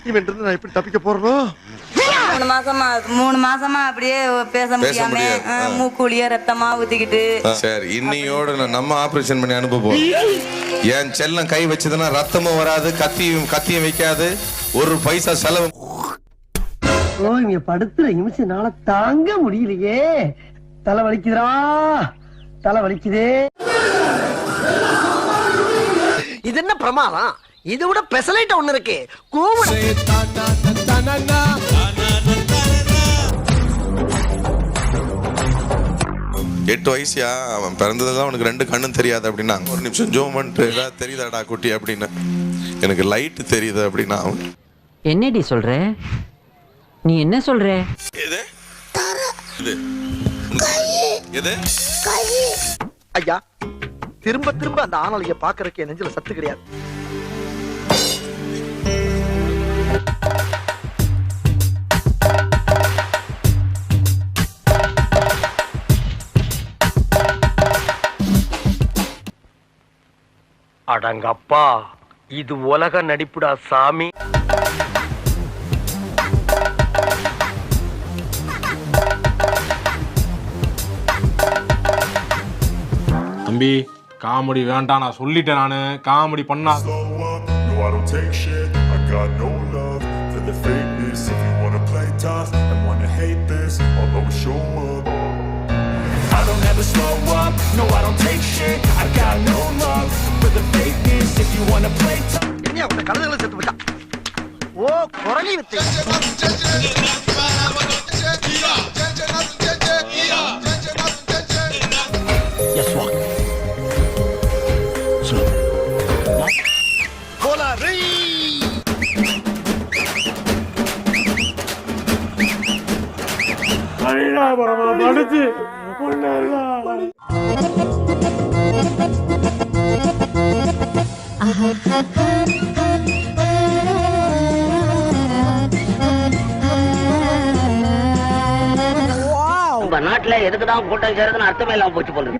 இவன் நான் எப்படி தப்பிக்க போறோம்? 3 மாசமா அப்படியே பேச முடியாம மூக்குழிய ரத்தமா ஊத்திக்கிட்டு. சரி, இன்னையோட நம்ம ஆபரேஷன் பண்ணி அனுப்ப போறோம். என் செல்லம் கை வச்சதுன்னா ரத்தமும் வராது, கத்தியும் வைக்காது, ஒரு பைசா செலவு. இங்க படுத்துற நிமிஷம்னால தாங்க முடியலையே. தலை வலிக்குதுடா, தலை வலிக்குதே. இது என்ன பிரமாதம்? இதை விட பெசலைட் ஒண்ணு இருக்கு. 8 வயசியா, அவன் பிறந்ததுதான் அவனுக்கு 2 கண்ணும் தெரியாது அப்படின்னா, ஒரு நிமிஷம் ஜூம் பண்ணிட்டு ஏதாவது தெரியுதாடா குட்டி அப்படின்னு, எனக்கு லைட் தெரியுது அப்படின்னா, அவன் என்னடி சொல்ற? நீ என்ன சொல்ற? எது எது ஐயா, திரும்ப திரும்ப அந்த ஆணலைய பாக்குறதுக்கு என் நெஞ்சில சத்து கிடையாது. அடங்கப்பா, இது உலக நடிப்புடா சாமி. தம்பி, காமெடி வேண்டாம், நான் சொல்லிட்டேன். நானு காமெடி பண்ணா I don't ever slow up, no I don't take shit. I got no love for the fakeness. If you wanna play tough. என்ன உன்னை கழுதுகளை செத்து விட்டா? ஓ, குரலி வித்து. படிச்சு நாட்டுல எதுக்குதான் கூட்டம் சேருதுன்னு அர்த்தமே இல்லாம போச்சு போல.